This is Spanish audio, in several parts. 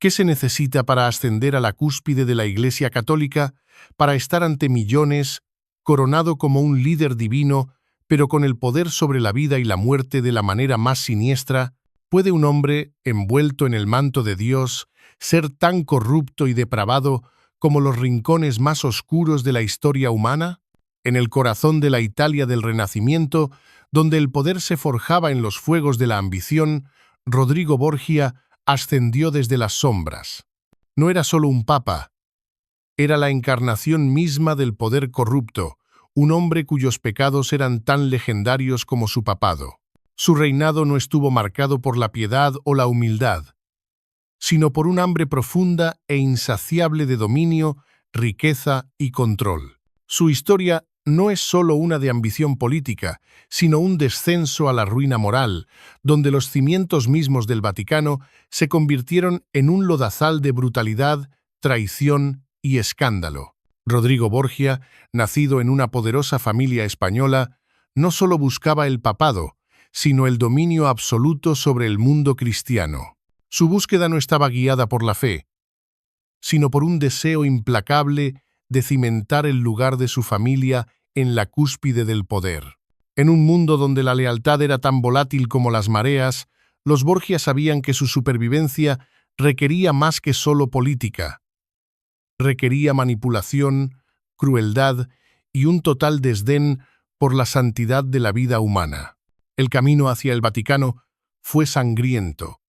¿Qué se necesita para ascender a la cúspide de la Iglesia Católica, para estar ante millones, coronado como un líder divino, pero con el poder sobre la vida y la muerte de la manera más siniestra? ¿Puede un hombre, envuelto en el manto de Dios, ser tan corrupto y depravado como los rincones más oscuros de la historia humana? En el corazón de la Italia del Renacimiento, donde el poder se forjaba en los fuegos de la ambición, Rodrigo Borgia ascendió desde las sombras. No era solo un papa, era la encarnación misma del poder corrupto, un hombre cuyos pecados eran tan legendarios como su papado. Su reinado no estuvo marcado por la piedad o la humildad, sino por un hambre profunda e insaciable de dominio, riqueza y control. Su historia no es solo una de ambición política, sino un descenso a la ruina moral, donde los cimientos mismos del Vaticano se convirtieron en un lodazal de brutalidad, traición y escándalo. Rodrigo Borgia, nacido en una poderosa familia española, no solo buscaba el papado, sino el dominio absoluto sobre el mundo cristiano. Su búsqueda no estaba guiada por la fe, sino por un deseo implacable de cimentar el lugar de su familia en la cúspide del poder. En un mundo donde la lealtad era tan volátil como las mareas, los Borgia sabían que su supervivencia requería más que solo política. Requería manipulación, crueldad y un total desdén por la santidad de la vida humana. El camino hacia el Vaticano fue sangriento,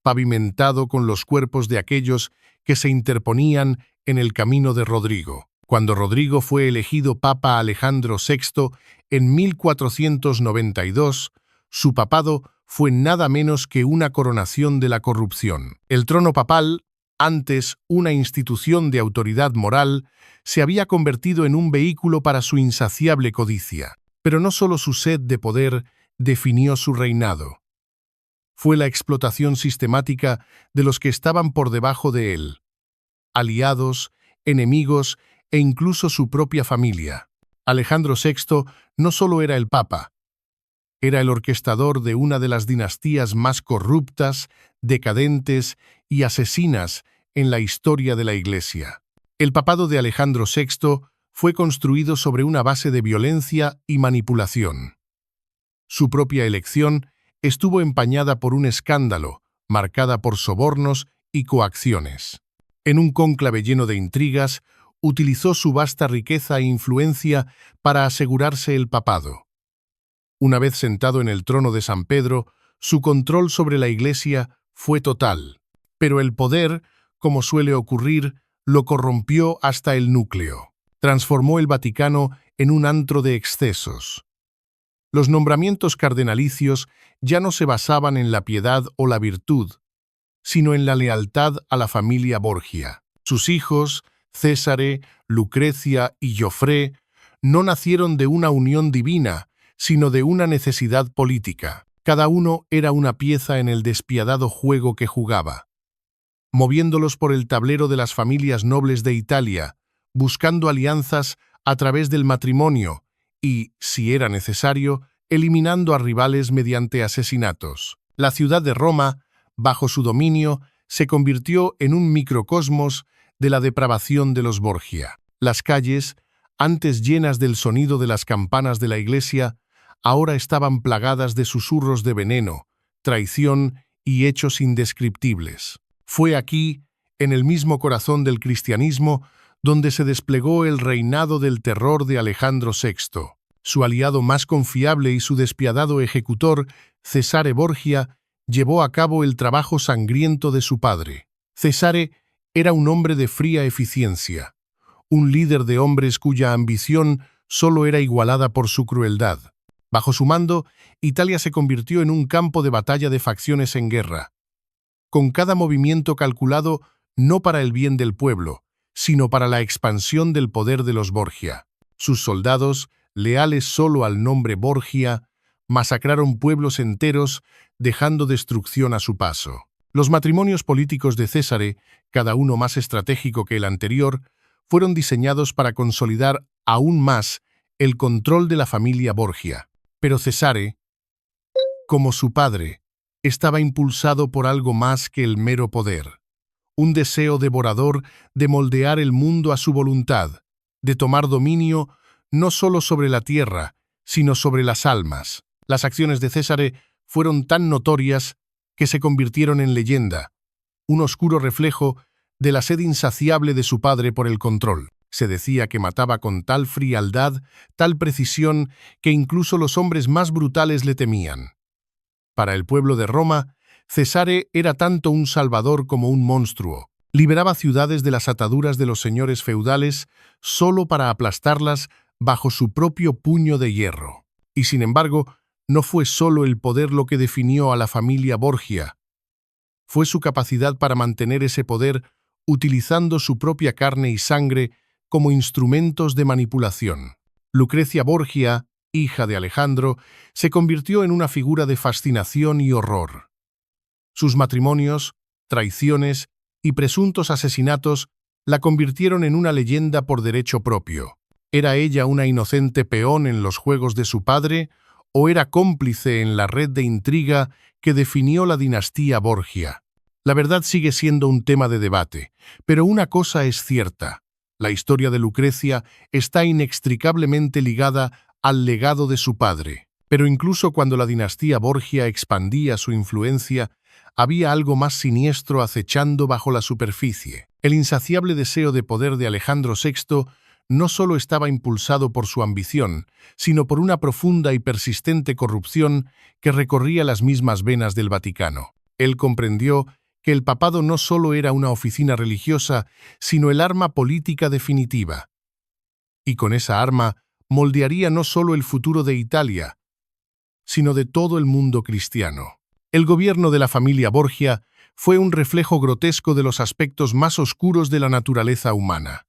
pavimentado con los cuerpos de aquellos que se interponían en el camino de Rodrigo. Cuando Rodrigo fue elegido Papa Alejandro VI en 1492, su papado fue nada menos que una coronación de la corrupción. El trono papal, antes una institución de autoridad moral, se había convertido en un vehículo para su insaciable codicia. Pero no solo su sed de poder definió su reinado. Fue la explotación sistemática de los que estaban por debajo de él, aliados, enemigos e incluso su propia familia. Alejandro VI no solo era el papa, era el orquestador de una de las dinastías más corruptas, decadentes y asesinas en la historia de la Iglesia. El papado de Alejandro VI fue construido sobre una base de violencia y manipulación. Su propia elección estuvo empañada por un escándalo, marcada por sobornos y coacciones. En un cónclave lleno de intrigas, utilizó su vasta riqueza e influencia para asegurarse el papado. Una vez sentado en el trono de San Pedro, su control sobre la Iglesia fue total, pero el poder, como suele ocurrir, lo corrompió hasta el núcleo. Transformó el Vaticano en un antro de excesos. Los nombramientos cardenalicios ya no se basaban en la piedad o la virtud, sino en la lealtad a la familia Borgia. Sus hijos, Césare, Lucrecia y Joffre, no nacieron de una unión divina, sino de una necesidad política. Cada uno era una pieza en el despiadado juego que jugaba, moviéndolos por el tablero de las familias nobles de Italia, buscando alianzas a través del matrimonio y, si era necesario, eliminando a rivales mediante asesinatos. La ciudad de Roma, bajo su dominio, se convirtió en un microcosmos de la depravación de los Borgia. Las calles, antes llenas del sonido de las campanas de la iglesia, ahora estaban plagadas de susurros de veneno, traición y hechos indescriptibles. Fue aquí, en el mismo corazón del cristianismo, donde se desplegó el reinado del terror de Alejandro VI. Su aliado más confiable y su despiadado ejecutor, Cesare Borgia, llevó a cabo el trabajo sangriento de su padre. Cesare era un hombre de fría eficiencia, un líder de hombres cuya ambición solo era igualada por su crueldad. Bajo su mando, Italia se convirtió en un campo de batalla de facciones en guerra, con cada movimiento calculado no para el bien del pueblo, sino para la expansión del poder de los Borgia. Sus soldados, leales solo al nombre Borgia, masacraron pueblos enteros, dejando destrucción a su paso. Los matrimonios políticos de Césare, cada uno más estratégico que el anterior, fueron diseñados para consolidar aún más el control de la familia Borgia. Pero Cesare, como su padre, estaba impulsado por algo más que el mero poder, un deseo devorador de moldear el mundo a su voluntad, de tomar dominio no solo sobre la tierra, sino sobre las almas. Las acciones de Césare fueron tan notorias que se convirtieron en leyenda, un oscuro reflejo de la sed insaciable de su padre por el control. Se decía que mataba con tal frialdad, tal precisión, que incluso los hombres más brutales le temían. Para el pueblo de Roma, Cesare era tanto un salvador como un monstruo. Liberaba ciudades de las ataduras de los señores feudales solo para aplastarlas bajo su propio puño de hierro. Y sin embargo, no fue solo el poder lo que definió a la familia Borgia. Fue su capacidad para mantener ese poder utilizando su propia carne y sangre como instrumentos de manipulación. Lucrecia Borgia, hija de Alejandro, se convirtió en una figura de fascinación y horror. Sus matrimonios, traiciones y presuntos asesinatos la convirtieron en una leyenda por derecho propio. ¿Era ella una inocente peón en los juegos de su padre o era cómplice en la red de intriga que definió la dinastía Borgia? La verdad sigue siendo un tema de debate, pero una cosa es cierta. La historia de Lucrecia está inextricablemente ligada al legado de su padre. Pero incluso cuando la dinastía Borgia expandía su influencia, había algo más siniestro acechando bajo la superficie. El insaciable deseo de poder de Alejandro VI no solo estaba impulsado por su ambición, sino por una profunda y persistente corrupción que recorría las mismas venas del Vaticano. Él comprendió que el papado no solo era una oficina religiosa, sino el arma política definitiva. Y con esa arma moldearía no solo el futuro de Italia, sino de todo el mundo cristiano. El gobierno de la familia Borgia fue un reflejo grotesco de los aspectos más oscuros de la naturaleza humana.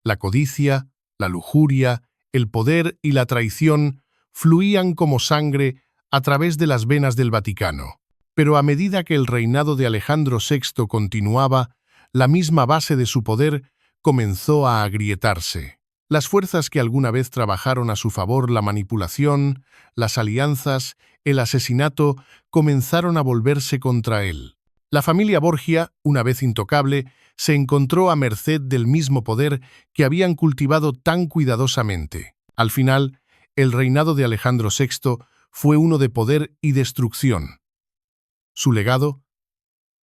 La codicia, la lujuria, el poder y la traición fluían como sangre a través de las venas del Vaticano. Pero a medida que el reinado de Alejandro VI continuaba, la misma base de su poder comenzó a agrietarse. Las fuerzas que alguna vez trabajaron a su favor, la manipulación, las alianzas, el asesinato, comenzaron a volverse contra él. La familia Borgia, una vez intocable, se encontró a merced del mismo poder que habían cultivado tan cuidadosamente. Al final, el reinado de Alejandro VI fue uno de poder y destrucción. Su legado,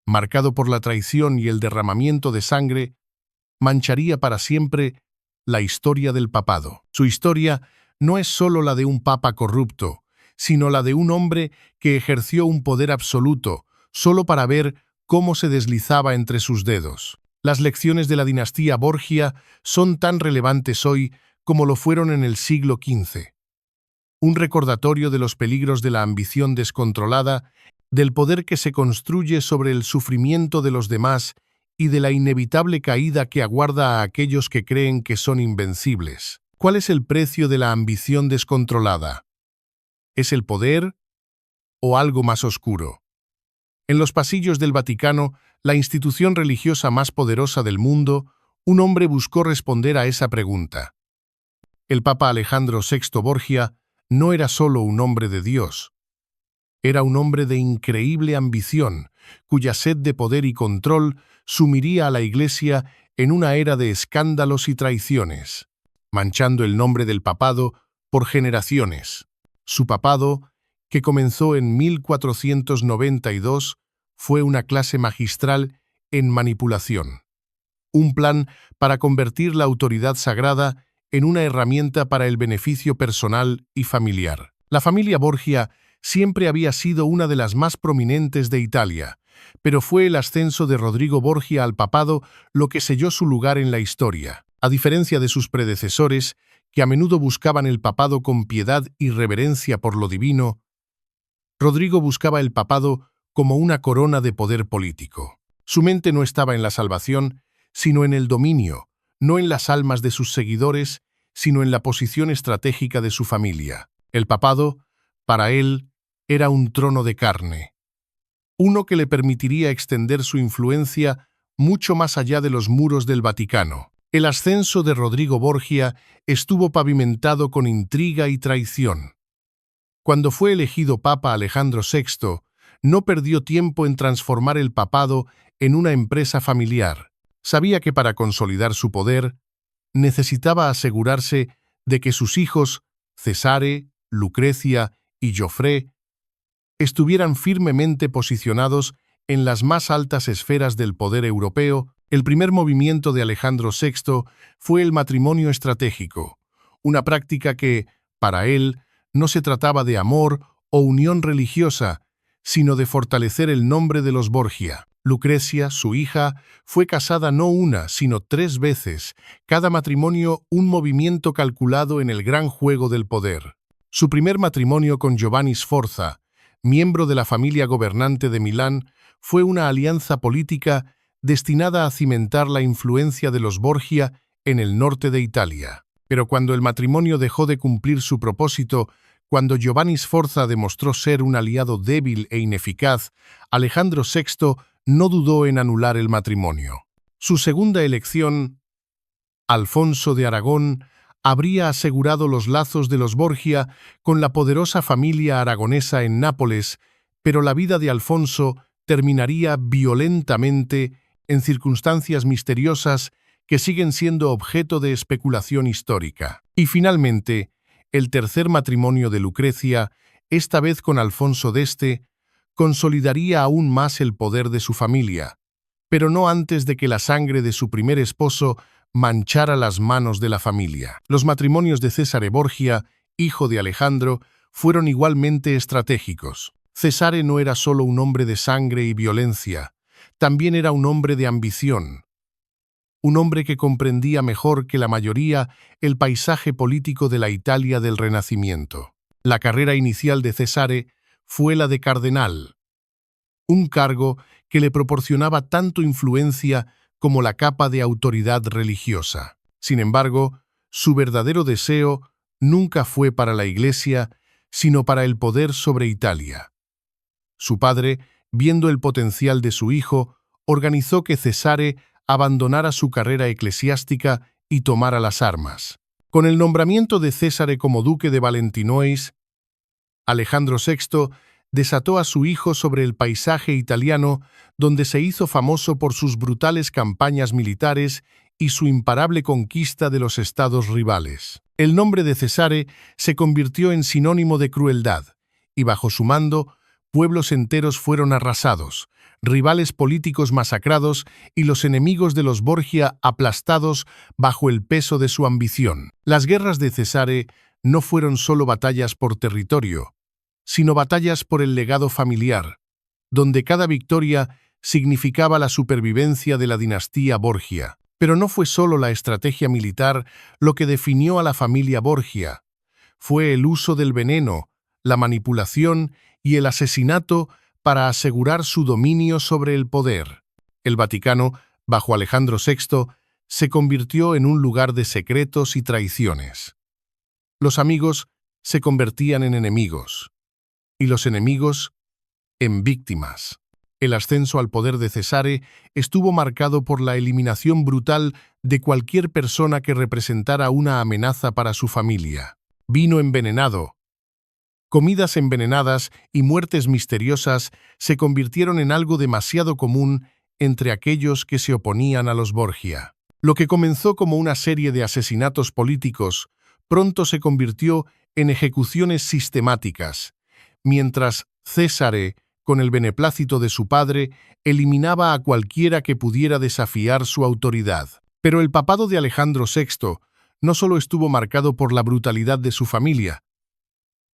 marcado por la traición y el derramamiento de sangre, mancharía para siempre la historia del papado. Su historia no es solo la de un papa corrupto, sino la de un hombre que ejerció un poder absoluto solo para ver cómo se deslizaba entre sus dedos. Las lecciones de la dinastía Borgia son tan relevantes hoy como lo fueron en el siglo XV. Un recordatorio de los peligros de la ambición descontrolada, del poder que se construye sobre el sufrimiento de los demás y de la inevitable caída que aguarda a aquellos que creen que son invencibles. ¿Cuál es el precio de la ambición descontrolada? ¿Es el poder o algo más oscuro? En los pasillos del Vaticano, la institución religiosa más poderosa del mundo, un hombre buscó responder a esa pregunta. El Papa Alejandro VI Borgia no era solo un hombre de Dios. Era un hombre de increíble ambición, cuya sed de poder y control sumiría a la Iglesia en una era de escándalos y traiciones, manchando el nombre del papado por generaciones. Su papado, que comenzó en 1492, fue una clase magistral en manipulación. Un plan para convertir la autoridad sagrada en una herramienta para el beneficio personal y familiar. La familia Borgia siempre había sido una de las más prominentes de Italia, pero fue el ascenso de Rodrigo Borgia al papado lo que selló su lugar en la historia. A diferencia de sus predecesores, que a menudo buscaban el papado con piedad y reverencia por lo divino, Rodrigo buscaba el papado como una corona de poder político. Su mente no estaba en la salvación, sino en el dominio, no en las almas de sus seguidores, sino en la posición estratégica de su familia. El papado, para él, era un trono de carne, uno que le permitiría extender su influencia mucho más allá de los muros del Vaticano. El ascenso de Rodrigo Borgia estuvo pavimentado con intriga y traición. Cuando fue elegido Papa Alejandro VI, no perdió tiempo en transformar el papado en una empresa familiar. Sabía que para consolidar su poder, necesitaba asegurarse de que sus hijos, Cesare, Lucrecia y Joffre, estuvieran firmemente posicionados en las más altas esferas del poder europeo. El primer movimiento de Alejandro VI fue el matrimonio estratégico, una práctica que, para él, no se trataba de amor o unión religiosa, sino de fortalecer el nombre de los Borgia. Lucrecia, su hija, fue casada no una, sino 3 veces, cada matrimonio un movimiento calculado en el gran juego del poder. Su primer matrimonio con Giovanni Sforza, miembro de la familia gobernante de Milán, fue una alianza política destinada a cimentar la influencia de los Borgia en el norte de Italia. Pero cuando el matrimonio dejó de cumplir su propósito, cuando Giovanni Sforza demostró ser un aliado débil e ineficaz, Alejandro VI no dudó en anular el matrimonio. Su segunda elección, Alfonso de Aragón, habría asegurado los lazos de los Borgia con la poderosa familia aragonesa en Nápoles, pero la vida de Alfonso terminaría violentamente en circunstancias misteriosas que siguen siendo objeto de especulación histórica. Y finalmente, el tercer matrimonio de Lucrecia, esta vez con Alfonso d'Este, consolidaría aún más el poder de su familia, pero no antes de que la sangre de su primer esposo manchara las manos de la familia. Los matrimonios de Cesare Borgia, hijo de Alejandro, fueron igualmente estratégicos. Cesare no era solo un hombre de sangre y violencia, también era un hombre de ambición. Un hombre que comprendía mejor que la mayoría el paisaje político de la Italia del Renacimiento. La carrera inicial de Cesare fue la de cardenal, un cargo que le proporcionaba tanto influencia como la capa de autoridad religiosa. Sin embargo, su verdadero deseo nunca fue para la Iglesia, sino para el poder sobre Italia. Su padre, viendo el potencial de su hijo, organizó que Cesare abandonara su carrera eclesiástica y tomara las armas. Con el nombramiento de Cesare como duque de Valentinois, Alejandro VI desató a su hijo sobre el paisaje italiano, donde se hizo famoso por sus brutales campañas militares y su imparable conquista de los estados rivales. El nombre de Cesare se convirtió en sinónimo de crueldad, y bajo su mando, pueblos enteros fueron arrasados, rivales políticos masacrados y los enemigos de los Borgia aplastados bajo el peso de su ambición. Las guerras de Cesare no fueron solo batallas por territorio, sino batallas por el legado familiar, donde cada victoria significaba la supervivencia de la dinastía Borgia. Pero no fue solo la estrategia militar lo que definió a la familia Borgia. Fue el uso del veneno, la manipulación y el asesinato para asegurar su dominio sobre el poder. El Vaticano, bajo Alejandro VI, se convirtió en un lugar de secretos y traiciones. Los amigos se convertían en enemigos, y los enemigos en víctimas. El ascenso al poder de Cesare estuvo marcado por la eliminación brutal de cualquier persona que representara una amenaza para su familia. Vino envenenado, comidas envenenadas y muertes misteriosas se convirtieron en algo demasiado común entre aquellos que se oponían a los Borgia. Lo que comenzó como una serie de asesinatos políticos pronto se convirtió en ejecuciones sistemáticas, mientras Cesare, con el beneplácito de su padre, eliminaba a cualquiera que pudiera desafiar su autoridad. Pero el papado de Alejandro VI no solo estuvo marcado por la brutalidad de su familia,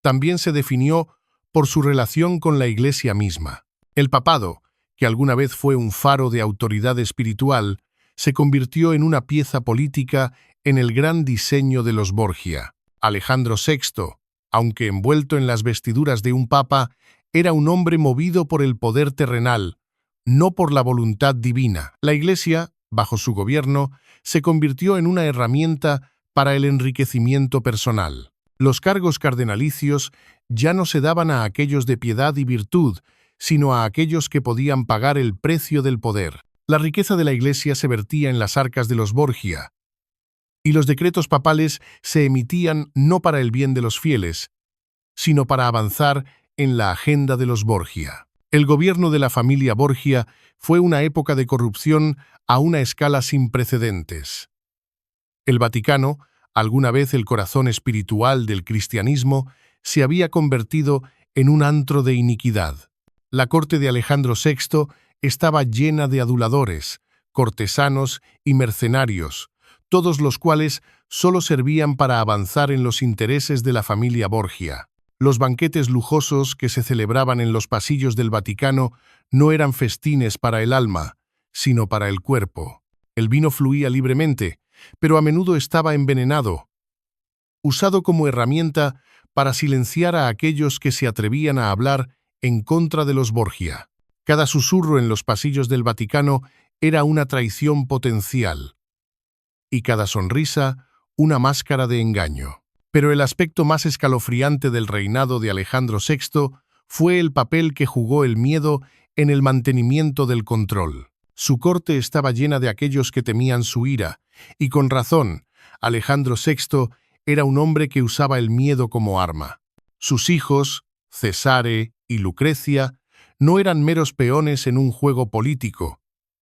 también se definió por su relación con la Iglesia misma. El papado, que alguna vez fue un faro de autoridad espiritual, se convirtió en una pieza política en el gran diseño de los Borgia. Alejandro VI, aunque envuelto en las vestiduras de un papa, era un hombre movido por el poder terrenal, no por la voluntad divina. La Iglesia, bajo su gobierno, se convirtió en una herramienta para el enriquecimiento personal. Los cargos cardenalicios ya no se daban a aquellos de piedad y virtud, sino a aquellos que podían pagar el precio del poder. La riqueza de la Iglesia se vertía en las arcas de los Borgia, y los decretos papales se emitían no para el bien de los fieles, sino para avanzar en la agenda de los Borgia. El gobierno de la familia Borgia fue una época de corrupción a una escala sin precedentes. El Vaticano, alguna vez el corazón espiritual del cristianismo, se había convertido en un antro de iniquidad. La corte de Alejandro VI estaba llena de aduladores, cortesanos y mercenarios, todos los cuales solo servían para avanzar en los intereses de la familia Borgia. Los banquetes lujosos que se celebraban en los pasillos del Vaticano no eran festines para el alma, sino para el cuerpo. El vino fluía libremente, pero a menudo estaba envenenado, usado como herramienta para silenciar a aquellos que se atrevían a hablar en contra de los Borgia. Cada susurro en los pasillos del Vaticano era una traición potencial, y cada sonrisa una máscara de engaño. Pero el aspecto más escalofriante del reinado de Alejandro VI fue el papel que jugó el miedo en el mantenimiento del control. Su corte estaba llena de aquellos que temían su ira, y con razón, Alejandro VI era un hombre que usaba el miedo como arma. Sus hijos, Cesare y Lucrecia, no eran meros peones en un juego político,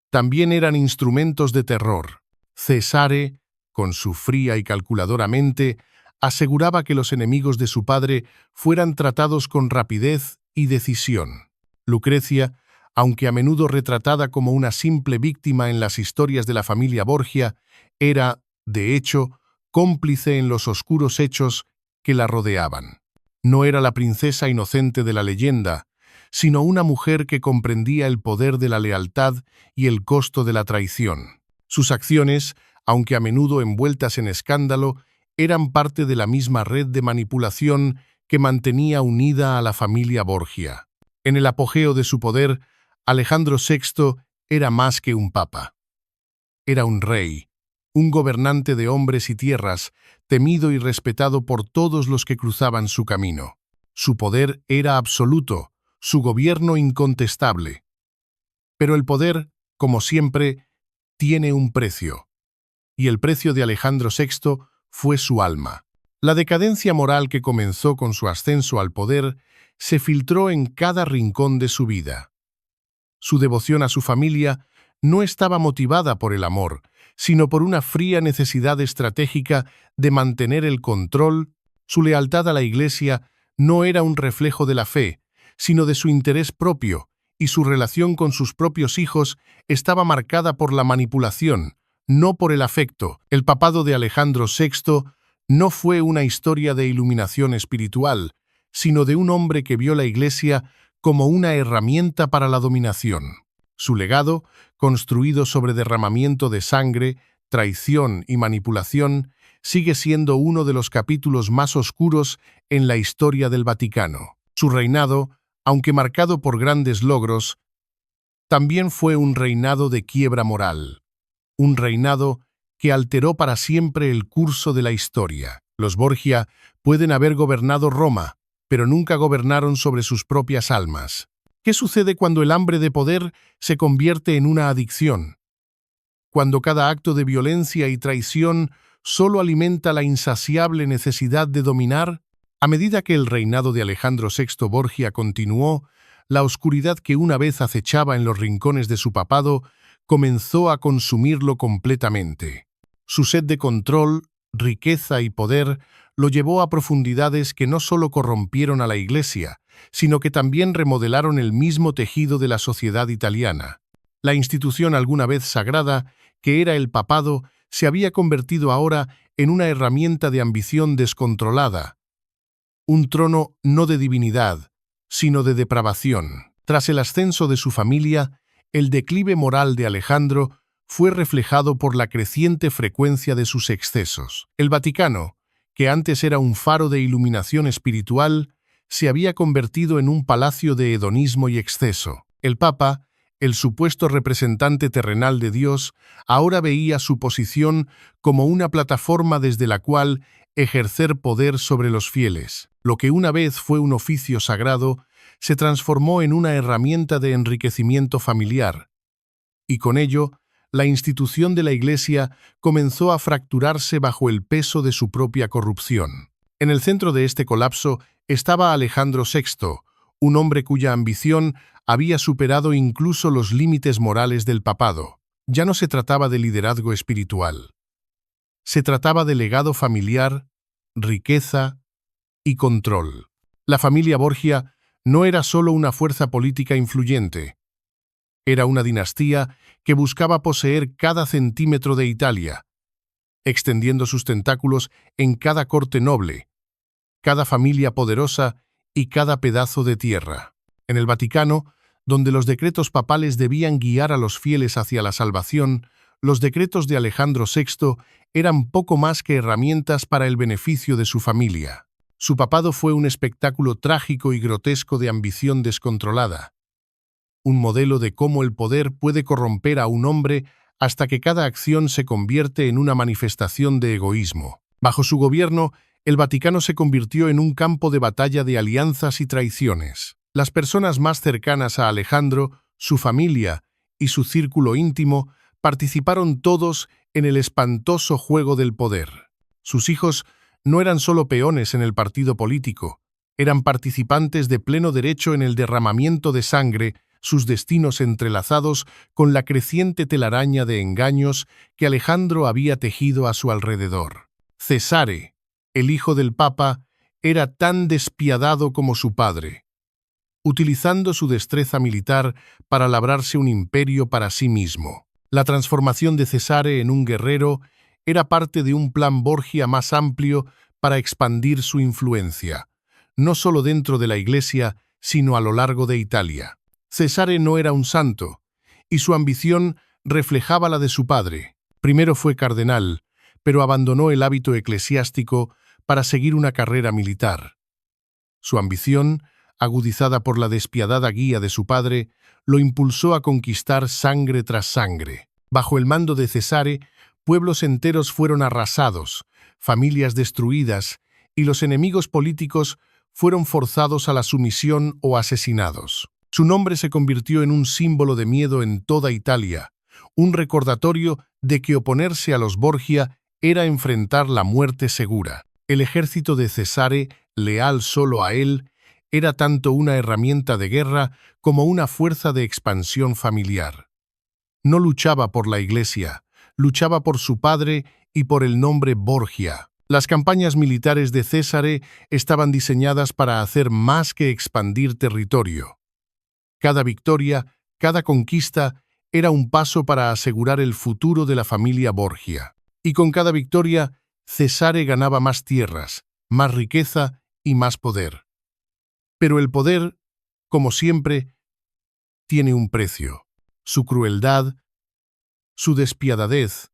también eran instrumentos de terror. Cesare, con su fría y calculadora mente, aseguraba que los enemigos de su padre fueran tratados con rapidez y decisión. Lucrecia, aunque a menudo retratada como una simple víctima en las historias de la familia Borgia, era, de hecho, cómplice en los oscuros hechos que la rodeaban. No era la princesa inocente de la leyenda, sino una mujer que comprendía el poder de la lealtad y el costo de la traición. Sus acciones, aunque a menudo envueltas en escándalo, eran parte de la misma red de manipulación que mantenía unida a la familia Borgia. En el apogeo de su poder, Alejandro VI era más que un papa. Era un rey, un gobernante de hombres y tierras, temido y respetado por todos los que cruzaban su camino. Su poder era absoluto, su gobierno incontestable. Pero el poder, como siempre, tiene un precio. Y el precio de Alejandro VI fue su alma. La decadencia moral que comenzó con su ascenso al poder se filtró en cada rincón de su vida. Su devoción a su familia no estaba motivada por el amor, sino por una fría necesidad estratégica de mantener el control. Su lealtad a la Iglesia no era un reflejo de la fe, sino de su interés propio, y su relación con sus propios hijos estaba marcada por la manipulación, no por el afecto. El papado de Alejandro VI no fue una historia de iluminación espiritual, sino de un hombre que vio la Iglesia como una herramienta para la dominación. Su legado, construido sobre derramamiento de sangre, traición y manipulación, sigue siendo uno de los capítulos más oscuros en la historia del Vaticano. Su reinado, aunque marcado por grandes logros, también fue un reinado de quiebra moral. Un reinado que alteró para siempre el curso de la historia. Los Borgia pueden haber gobernado Roma, pero nunca gobernaron sobre sus propias almas. ¿Qué sucede cuando el hambre de poder se convierte en una adicción? Cuando cada acto de violencia y traición solo alimenta la insaciable necesidad de dominar. A medida que el reinado de Alejandro VI Borgia continuó, la oscuridad que una vez acechaba en los rincones de su papado comenzó a consumirlo completamente. Su sed de control, riqueza y poder lo llevó a profundidades que no solo corrompieron a la Iglesia, sino que también remodelaron el mismo tejido de la sociedad italiana. La institución alguna vez sagrada, que era el papado, se había convertido ahora en una herramienta de ambición descontrolada, un trono no de divinidad, sino de depravación. Tras el ascenso de su familia, el declive moral de Alejandro fue reflejado por la creciente frecuencia de sus excesos. El Vaticano, que antes era un faro de iluminación espiritual, se había convertido en un palacio de hedonismo y exceso. El Papa, el supuesto representante terrenal de Dios, ahora veía su posición como una plataforma desde la cual ejercer poder sobre los fieles. Lo que una vez fue un oficio sagrado, se transformó en una herramienta de enriquecimiento familiar. Y con ello, la institución de la Iglesia comenzó a fracturarse bajo el peso de su propia corrupción. En el centro de este colapso estaba Alejandro VI, un hombre cuya ambición había superado incluso los límites morales del papado. Ya no se trataba de liderazgo espiritual. Se trataba de legado familiar, riqueza y control. La familia Borgia no era solo una fuerza política influyente. Era una dinastía que buscaba poseer cada centímetro de Italia, extendiendo sus tentáculos en cada corte noble, cada familia poderosa y cada pedazo de tierra. En el Vaticano, donde los decretos papales debían guiar a los fieles hacia la salvación, los decretos de Alejandro VI eran poco más que herramientas para el beneficio de su familia. Su papado fue un espectáculo trágico y grotesco de ambición descontrolada, un modelo de cómo el poder puede corromper a un hombre hasta que cada acción se convierte en una manifestación de egoísmo. Bajo su gobierno, el Vaticano se convirtió en un campo de batalla de alianzas y traiciones. Las personas más cercanas a Alejandro, su familia y su círculo íntimo participaron todos en el espantoso juego del poder. Sus hijos no eran solo peones en el partido político, eran participantes de pleno derecho en el derramamiento de sangre, sus destinos entrelazados con la creciente telaraña de engaños que Alejandro había tejido a su alrededor. Cesare, el hijo del Papa, era tan despiadado como su padre, utilizando su destreza militar para labrarse un imperio para sí mismo. La transformación de Cesare en un guerrero era parte de un plan Borgia más amplio para expandir su influencia, no solo dentro de la Iglesia, sino a lo largo de Italia. Cesare no era un santo, y su ambición reflejaba la de su padre. Primero fue cardenal, pero abandonó el hábito eclesiástico para seguir una carrera militar. Su ambición, agudizada por la despiadada guía de su padre, lo impulsó a conquistar sangre tras sangre. Bajo el mando de Cesare, pueblos enteros fueron arrasados, familias destruidas, y los enemigos políticos fueron forzados a la sumisión o asesinados. Su nombre se convirtió en un símbolo de miedo en toda Italia, un recordatorio de que oponerse a los Borgia era enfrentar la muerte segura. El ejército de Cesare, leal solo a él, era tanto una herramienta de guerra como una fuerza de expansión familiar. No luchaba por la Iglesia, luchaba por su padre y por el nombre Borgia. Las campañas militares de Cesare estaban diseñadas para hacer más que expandir territorio. Cada victoria, cada conquista, era un paso para asegurar el futuro de la familia Borgia. Y con cada victoria, Cesare ganaba más tierras, más riqueza y más poder. Pero el poder, como siempre, tiene un precio. Su crueldad, su despiadadez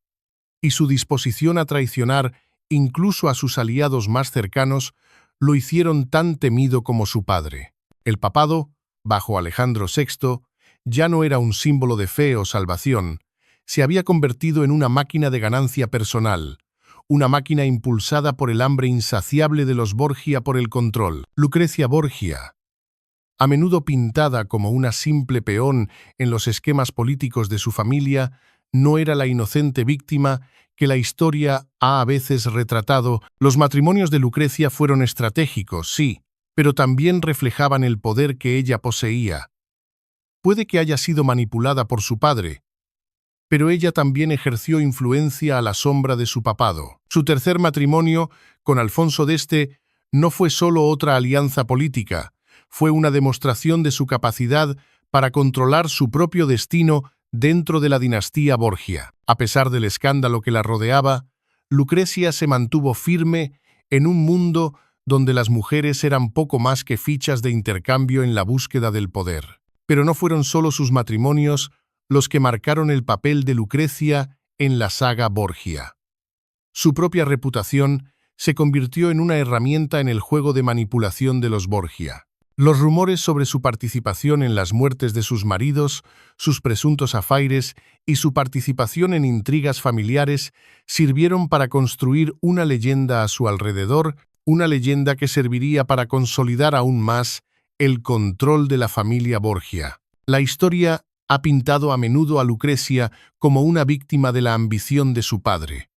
y su disposición a traicionar incluso a sus aliados más cercanos lo hicieron tan temido como su padre. El papado, bajo Alejandro VI, ya no era un símbolo de fe o salvación, se había convertido en una máquina de ganancia personal, una máquina impulsada por el hambre insaciable de los Borgia por el control. Lucrecia Borgia, a menudo pintada como una simple peón en los esquemas políticos de su familia, no era la inocente víctima que la historia ha a veces retratado. Los matrimonios de Lucrecia fueron estratégicos, sí, pero también reflejaban el poder que ella poseía. Puede que haya sido manipulada por su padre, pero ella también ejerció influencia a la sombra de su papado. Su tercer matrimonio, con Alfonso d'Este, no fue solo otra alianza política, fue una demostración de su capacidad para controlar su propio destino dentro de la dinastía Borgia. A pesar del escándalo que la rodeaba, Lucrecia se mantuvo firme en un mundo donde las mujeres eran poco más que fichas de intercambio en la búsqueda del poder. Pero no fueron solo sus matrimonios los que marcaron el papel de Lucrecia en la saga Borgia. Su propia reputación se convirtió en una herramienta en el juego de manipulación de los Borgia. Los rumores sobre su participación en las muertes de sus maridos, sus presuntos afaires y su participación en intrigas familiares sirvieron para construir una leyenda a su alrededor, una leyenda que serviría para consolidar aún más el control de la familia Borgia. La historia ha pintado a menudo a Lucrecia como una víctima de la ambición de su padre,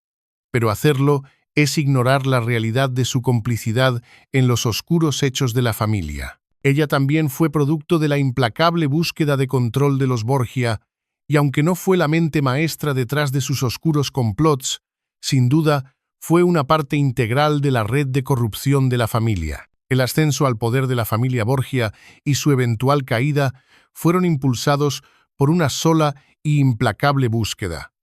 pero hacerlo es ignorar la realidad de su complicidad en los oscuros hechos de la familia. Ella también fue producto de la implacable búsqueda de control de los Borgia, y aunque no fue la mente maestra detrás de sus oscuros complots, sin duda fue una parte integral de la red de corrupción de la familia. El ascenso al poder de la familia Borgia y su eventual caída fueron impulsados por una sola y implacable búsqueda: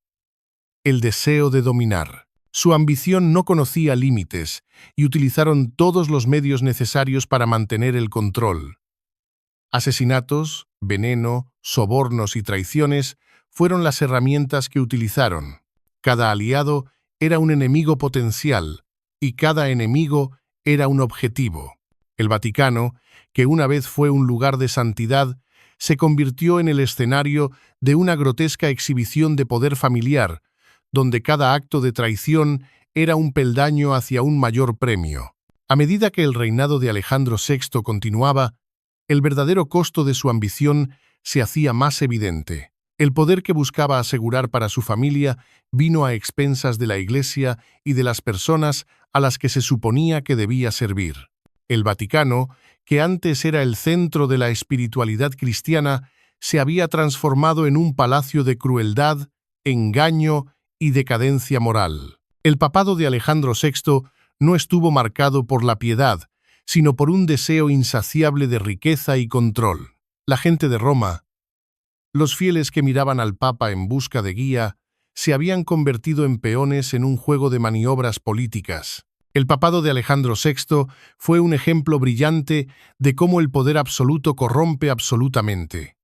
el deseo de dominar. Su ambición no conocía límites y utilizaron todos los medios necesarios para mantener el control. Asesinatos, veneno, sobornos y traiciones fueron las herramientas que utilizaron. Cada aliado era un enemigo potencial y cada enemigo era un objetivo. El Vaticano, que una vez fue un lugar de santidad, se convirtió en el escenario de una grotesca exhibición de poder familiar, donde cada acto de traición era un peldaño hacia un mayor premio. A medida que el reinado de Alejandro VI continuaba, el verdadero costo de su ambición se hacía más evidente. El poder que buscaba asegurar para su familia vino a expensas de la Iglesia y de las personas a las que se suponía que debía servir. El Vaticano, que antes era el centro de la espiritualidad cristiana, se había transformado en un palacio de crueldad, engaño y decadencia moral. El papado de Alejandro VI no estuvo marcado por la piedad, sino por un deseo insaciable de riqueza y control. La gente de Roma, los fieles que miraban al Papa en busca de guía, se habían convertido en peones en un juego de maniobras políticas. El papado de Alejandro VI fue un ejemplo brillante de cómo el poder absoluto corrompe absolutamente,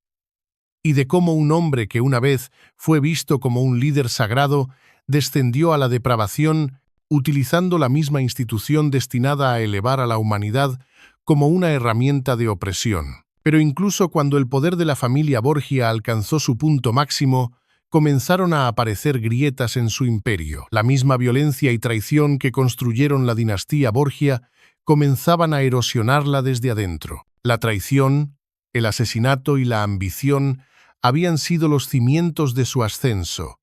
y de cómo un hombre que una vez fue visto como un líder sagrado descendió a la depravación utilizando la misma institución destinada a elevar a la humanidad como una herramienta de opresión. Pero incluso cuando el poder de la familia Borgia alcanzó su punto máximo, comenzaron a aparecer grietas en su imperio. La misma violencia y traición que construyeron la dinastía Borgia comenzaban a erosionarla desde adentro. La traición, el asesinato y la ambición habían sido los cimientos de su ascenso.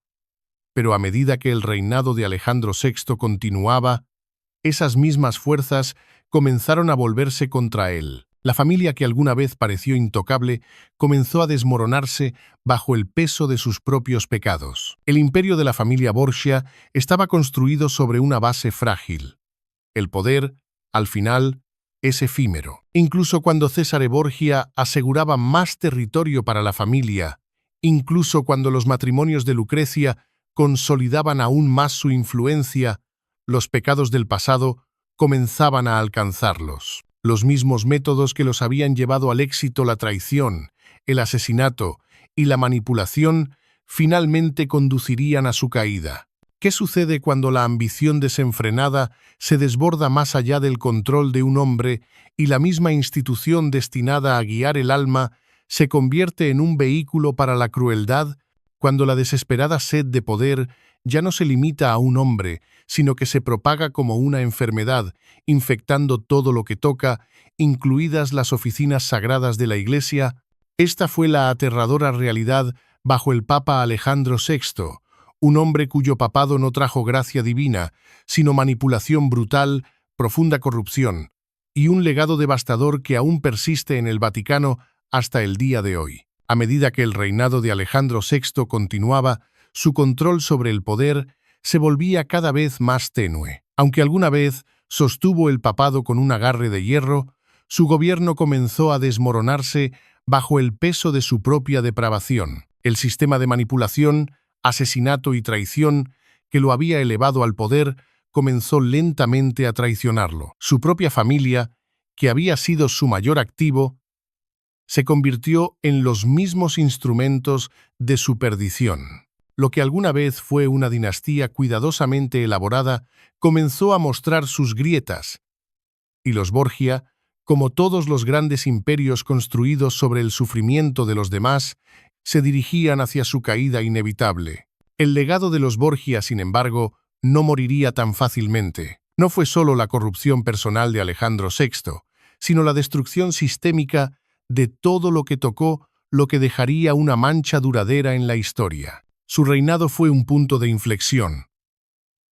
Pero a medida que el reinado de Alejandro VI continuaba, esas mismas fuerzas comenzaron a volverse contra él. La familia que alguna vez pareció intocable comenzó a desmoronarse bajo el peso de sus propios pecados. El imperio de la familia Borgia estaba construido sobre una base frágil. El poder, al final, es efímero. Incluso cuando Cesare Borgia aseguraba más territorio para la familia, incluso cuando los matrimonios de Lucrecia consolidaban aún más su influencia, los pecados del pasado comenzaban a alcanzarlos. Los mismos métodos que los habían llevado al éxito, la traición, el asesinato y la manipulación, finalmente conducirían a su caída. ¿Qué sucede cuando la ambición desenfrenada se desborda más allá del control de un hombre y la misma institución destinada a guiar el alma se convierte en un vehículo para la crueldad? Cuando la desesperada sed de poder ya no se limita a un hombre, sino que se propaga como una enfermedad, infectando todo lo que toca, incluidas las oficinas sagradas de la Iglesia. Esta fue la aterradora realidad bajo el Papa Alejandro VI, un hombre cuyo papado no trajo gracia divina, sino manipulación brutal, profunda corrupción, y un legado devastador que aún persiste en el Vaticano hasta el día de hoy. A medida que el reinado de Alejandro VI continuaba, su control sobre el poder se volvía cada vez más tenue. Aunque alguna vez sostuvo el papado con un agarre de hierro, su gobierno comenzó a desmoronarse bajo el peso de su propia depravación. El sistema de manipulación, asesinato y traición que lo había elevado al poder comenzó lentamente a traicionarlo. Su propia familia, que había sido su mayor activo, se convirtió en los mismos instrumentos de su perdición. Lo que alguna vez fue una dinastía cuidadosamente elaborada comenzó a mostrar sus grietas, y los Borgia, como todos los grandes imperios construidos sobre el sufrimiento de los demás, se dirigían hacia su caída inevitable. El legado de los Borgia, sin embargo, no moriría tan fácilmente. No fue solo la corrupción personal de Alejandro VI, sino la destrucción sistémica de todo lo que tocó, lo que dejaría una mancha duradera en la historia. Su reinado fue un punto de inflexión,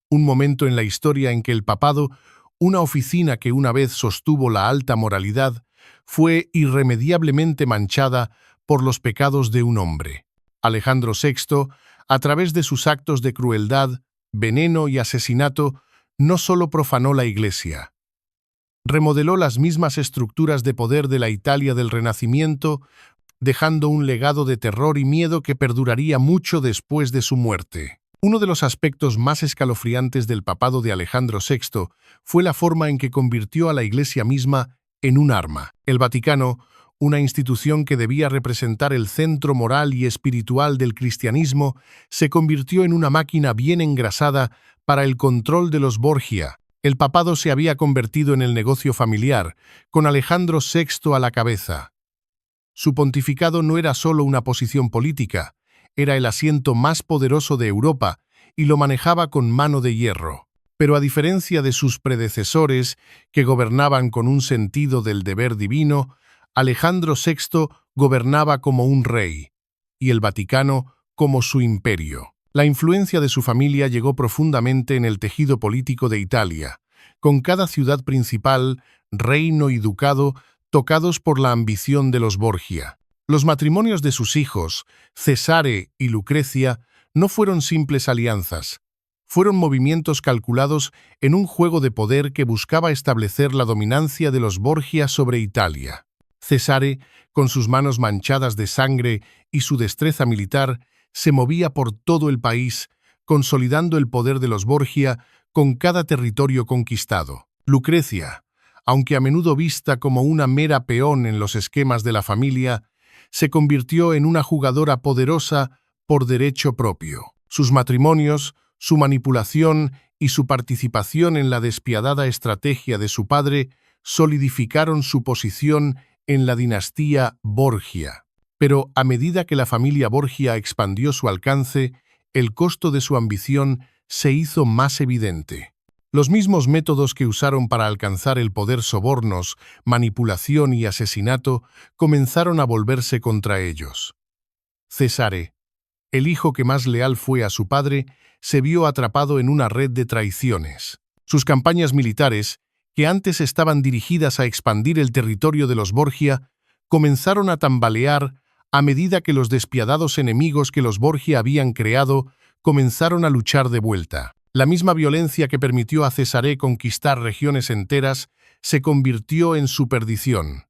un momento en la historia en que el papado, una oficina que una vez sostuvo la alta moralidad, fue irremediablemente manchada por los pecados de un hombre. Alejandro VI, a través de sus actos de crueldad, veneno y asesinato, no solo profanó la Iglesia, remodeló las mismas estructuras de poder de la Italia del Renacimiento, dejando un legado de terror y miedo que perduraría mucho después de su muerte. Uno de los aspectos más escalofriantes del papado de Alejandro VI fue la forma en que convirtió a la Iglesia misma en un arma. El Vaticano, una institución que debía representar el centro moral y espiritual del cristianismo, se convirtió en una máquina bien engrasada para el control de los Borgia. El papado se había convertido en el negocio familiar, con Alejandro VI a la cabeza. Su pontificado no era solo una posición política, era el asiento más poderoso de Europa y lo manejaba con mano de hierro. Pero a diferencia de sus predecesores, que gobernaban con un sentido del deber divino, Alejandro VI gobernaba como un rey, y el Vaticano como su imperio. La influencia de su familia llegó profundamente en el tejido político de Italia, con cada ciudad principal, reino y ducado tocados por la ambición de los Borgia. Los matrimonios de sus hijos, Cesare y Lucrecia, no fueron simples alianzas. Fueron movimientos calculados en un juego de poder que buscaba establecer la dominancia de los Borgia sobre Italia. Cesare, con sus manos manchadas de sangre y su destreza militar, se movía por todo el país, consolidando el poder de los Borgia con cada territorio conquistado. Lucrecia, aunque a menudo vista como una mera peón en los esquemas de la familia, se convirtió en una jugadora poderosa por derecho propio. Sus matrimonios, su manipulación y su participación en la despiadada estrategia de su padre solidificaron su posición en la dinastía Borgia. Pero a medida que la familia Borgia expandió su alcance, el costo de su ambición se hizo más evidente. Los mismos métodos que usaron para alcanzar el poder, sobornos, manipulación y asesinato, comenzaron a volverse contra ellos. Cesare, el hijo que más leal fue a su padre, se vio atrapado en una red de traiciones. Sus campañas militares, que antes estaban dirigidas a expandir el territorio de los Borgia, comenzaron a tambalear a medida que los despiadados enemigos que los Borgia habían creado comenzaron a luchar de vuelta. La misma violencia que permitió a Cesare conquistar regiones enteras se convirtió en su perdición.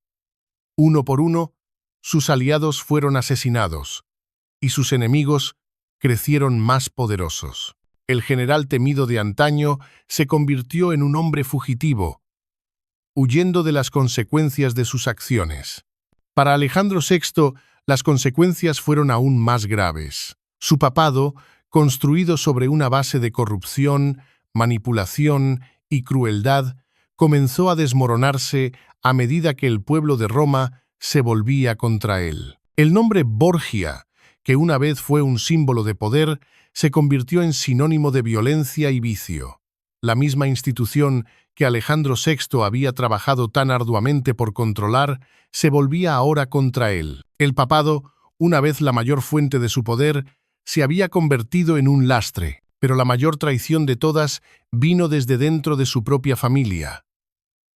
Uno por uno, sus aliados fueron asesinados, y sus enemigos crecieron más poderosos. El general temido de antaño se convirtió en un hombre fugitivo, huyendo de las consecuencias de sus acciones. Para Alejandro VI, las consecuencias fueron aún más graves. Su papado, construido sobre una base de corrupción, manipulación y crueldad, comenzó a desmoronarse a medida que el pueblo de Roma se volvía contra él. El nombre Borgia, que una vez fue un símbolo de poder, se convirtió en sinónimo de violencia y vicio. La misma institución que Alejandro VI había trabajado tan arduamente por controlar, se volvía ahora contra él. El papado, una vez la mayor fuente de su poder, se había convertido en un lastre, pero la mayor traición de todas vino desde dentro de su propia familia.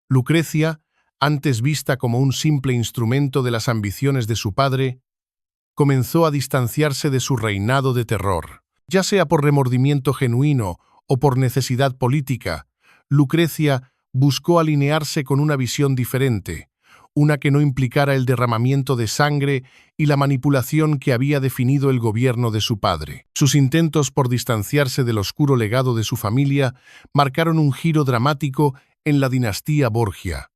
Lucrecia, antes vista como un simple instrumento de las ambiciones de su padre, comenzó a distanciarse de su reinado de terror. Ya sea por remordimiento genuino o por necesidad política, Lucrecia buscó alinearse con una visión diferente, una que no implicara el derramamiento de sangre y la manipulación que había definido el gobierno de su padre. Sus intentos por distanciarse del oscuro legado de su familia marcaron un giro dramático en la dinastía Borgia.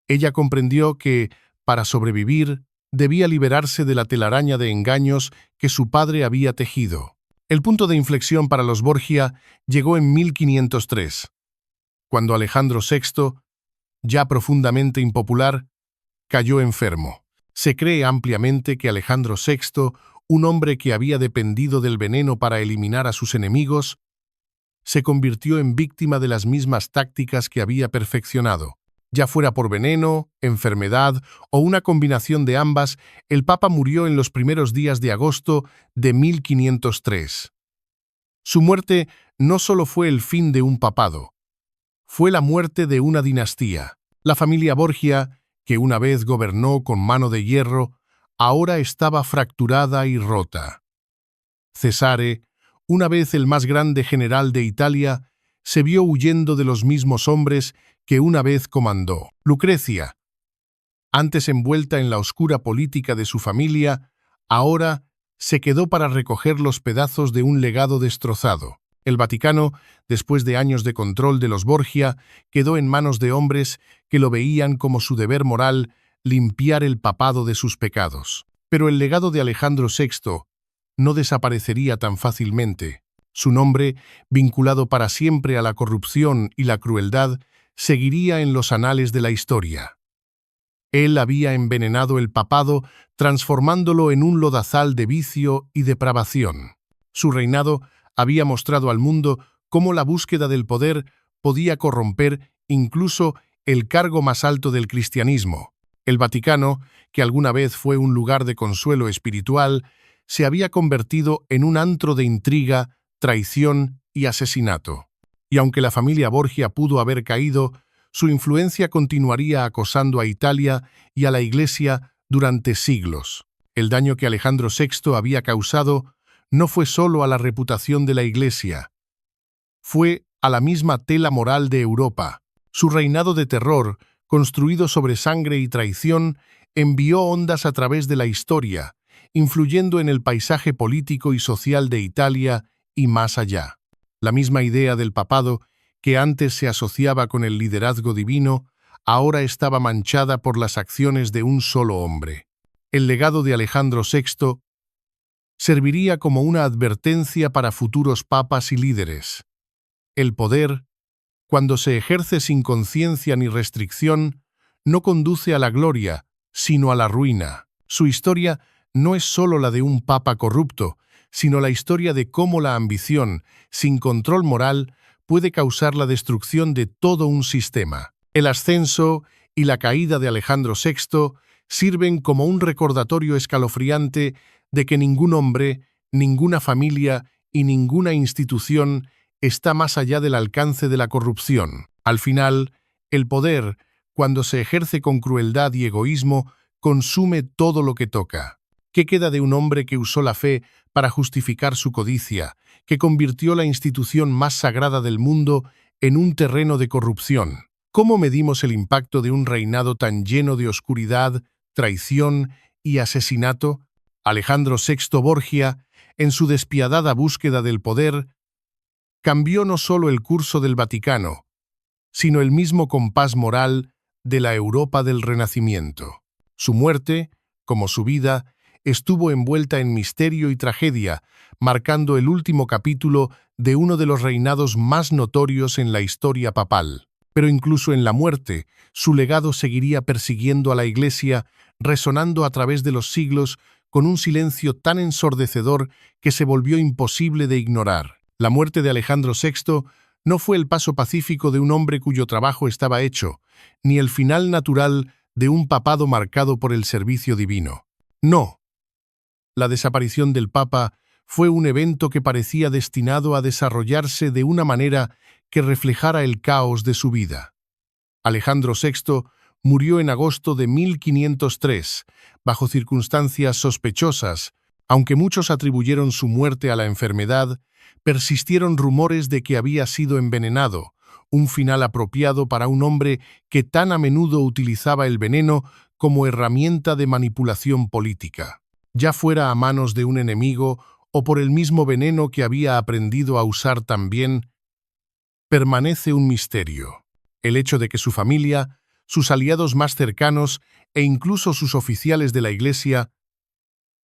Ella comprendió que, para sobrevivir, debía liberarse de la telaraña de engaños que su padre había tejido. El punto de inflexión para los Borgia llegó en 1503, cuando Alejandro VI, ya profundamente impopular, cayó enfermo. Se cree ampliamente que Alejandro VI, un hombre que había dependido del veneno para eliminar a sus enemigos, se convirtió en víctima de las mismas tácticas que había perfeccionado. Ya fuera por veneno, enfermedad o una combinación de ambas, el Papa murió en los primeros días de agosto de 1503. Su muerte no solo fue el fin de un papado, fue la muerte de una dinastía. La familia Borgia, que una vez gobernó con mano de hierro, ahora estaba fracturada y rota. Cesare, una vez el más grande general de Italia, se vio huyendo de los mismos hombres que una vez comandó. Lucrecia, antes envuelta en la oscura política de su familia, ahora se quedó para recoger los pedazos de un legado destrozado. El Vaticano, después de años de control de los Borgia, quedó en manos de hombres que lo veían como su deber moral limpiar el papado de sus pecados. Pero el legado de Alejandro VI no desaparecería tan fácilmente. Su nombre, vinculado para siempre a la corrupción y la crueldad, seguiría en los anales de la historia. Él había envenenado el papado, transformándolo en un lodazal de vicio y depravación. Su reinado había mostrado al mundo cómo la búsqueda del poder podía corromper incluso el cargo más alto del cristianismo. El Vaticano, que alguna vez fue un lugar de consuelo espiritual, se había convertido en un antro de intriga, traición y asesinato. Y aunque la familia Borgia pudo haber caído, su influencia continuaría acosando a Italia y a la Iglesia durante siglos. El daño que Alejandro VI había causado no fue solo a la reputación de la Iglesia, fue a la misma tela moral de Europa. Su reinado de terror, construido sobre sangre y traición, envió ondas a través de la historia, influyendo en el paisaje político y social de Italia y más allá. La misma idea del papado, que antes se asociaba con el liderazgo divino, ahora estaba manchada por las acciones de un solo hombre. El legado de Alejandro VI serviría como una advertencia para futuros papas y líderes. El poder, cuando se ejerce sin conciencia ni restricción, no conduce a la gloria, sino a la ruina. Su historia no es solo la de un papa corrupto, sino la historia de cómo la ambición, sin control moral, puede causar la destrucción de todo un sistema. El ascenso y la caída de Alejandro VI sirven como un recordatorio escalofriante de que ningún hombre, ninguna familia y ninguna institución está más allá del alcance de la corrupción. Al final, el poder, cuando se ejerce con crueldad y egoísmo, consume todo lo que toca. ¿Qué queda de un hombre que usó la fe para justificar su codicia, que convirtió la institución más sagrada del mundo en un terreno de corrupción? ¿Cómo medimos el impacto de un reinado tan lleno de oscuridad, traición y asesinato? Alejandro VI Borgia, en su despiadada búsqueda del poder, cambió no solo el curso del Vaticano, sino el mismo compás moral de la Europa del Renacimiento. Su muerte, como su vida, estuvo envuelta en misterio y tragedia, marcando el último capítulo de uno de los reinados más notorios en la historia papal. Pero incluso en la muerte, su legado seguiría persiguiendo a la Iglesia, resonando a través de los siglos con un silencio tan ensordecedor que se volvió imposible de ignorar. La muerte de Alejandro VI no fue el paso pacífico de un hombre cuyo trabajo estaba hecho, ni el final natural de un papado marcado por el servicio divino. No. La desaparición del Papa fue un evento que parecía destinado a desarrollarse de una manera que reflejara el caos de su vida. Alejandro VI murió en agosto de 1503, bajo circunstancias sospechosas. Aunque muchos atribuyeron su muerte a la enfermedad, persistieron rumores de que había sido envenenado, un final apropiado para un hombre que tan a menudo utilizaba el veneno como herramienta de manipulación política. Ya fuera a manos de un enemigo o por el mismo veneno que había aprendido a usar también, permanece un misterio. El hecho de que su familia, sus aliados más cercanos e incluso sus oficiales de la Iglesia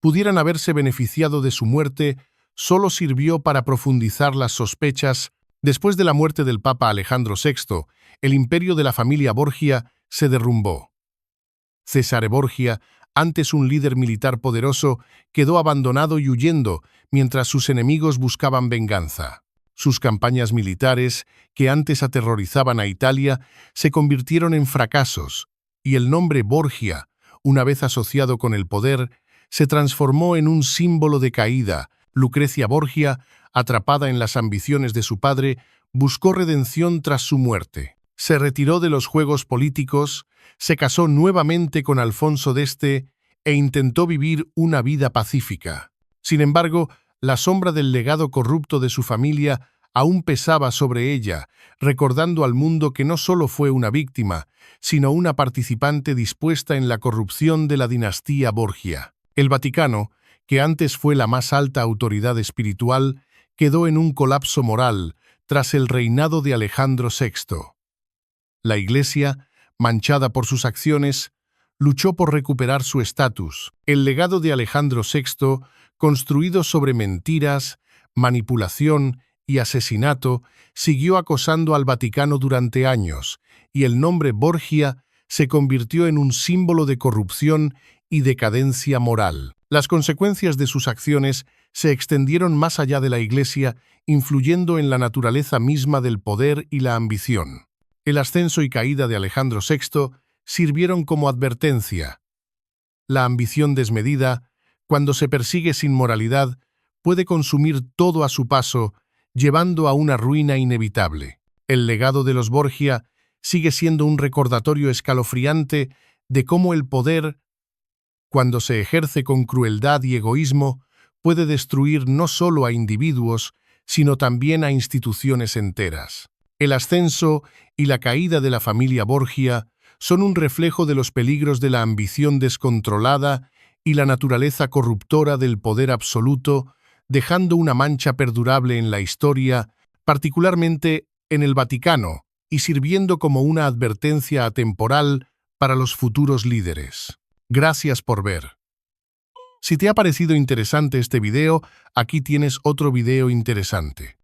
pudieran haberse beneficiado de su muerte solo sirvió para profundizar las sospechas. Después de la muerte del Papa Alejandro VI, el imperio de la familia Borgia se derrumbó. Cesare Borgia, antes un líder militar poderoso, quedó abandonado y huyendo mientras sus enemigos buscaban venganza. Sus campañas militares, que antes aterrorizaban a Italia, se convirtieron en fracasos, y el nombre Borgia, una vez asociado con el poder, se transformó en un símbolo de caída. Lucrecia Borgia, atrapada en las ambiciones de su padre, buscó redención tras su muerte. Se retiró de los juegos políticos, se casó nuevamente con Alfonso d'Este e intentó vivir una vida pacífica. Sin embargo, la sombra del legado corrupto de su familia aún pesaba sobre ella, recordando al mundo que no solo fue una víctima, sino una participante dispuesta en la corrupción de la dinastía Borgia. El Vaticano, que antes fue la más alta autoridad espiritual, quedó en un colapso moral tras el reinado de Alejandro VI. La Iglesia, manchada por sus acciones, luchó por recuperar su estatus. El legado de Alejandro VI, construido sobre mentiras, manipulación y asesinato, siguió acosando al Vaticano durante años, y el nombre Borgia se convirtió en un símbolo de corrupción y decadencia moral. Las consecuencias de sus acciones se extendieron más allá de la Iglesia, influyendo en la naturaleza misma del poder y la ambición. El ascenso y caída de Alejandro VI sirvieron como advertencia. La ambición desmedida, cuando se persigue sin moralidad, puede consumir todo a su paso, llevando a una ruina inevitable. El legado de los Borgia sigue siendo un recordatorio escalofriante de cómo el poder, cuando se ejerce con crueldad y egoísmo, puede destruir no solo a individuos, sino también a instituciones enteras. El ascenso y la caída de la familia Borgia son un reflejo de los peligros de la ambición descontrolada y la naturaleza corruptora del poder absoluto, dejando una mancha perdurable en la historia, particularmente en el Vaticano, y sirviendo como una advertencia atemporal para los futuros líderes. Gracias por ver. Si te ha parecido interesante este video, aquí tienes otro video interesante.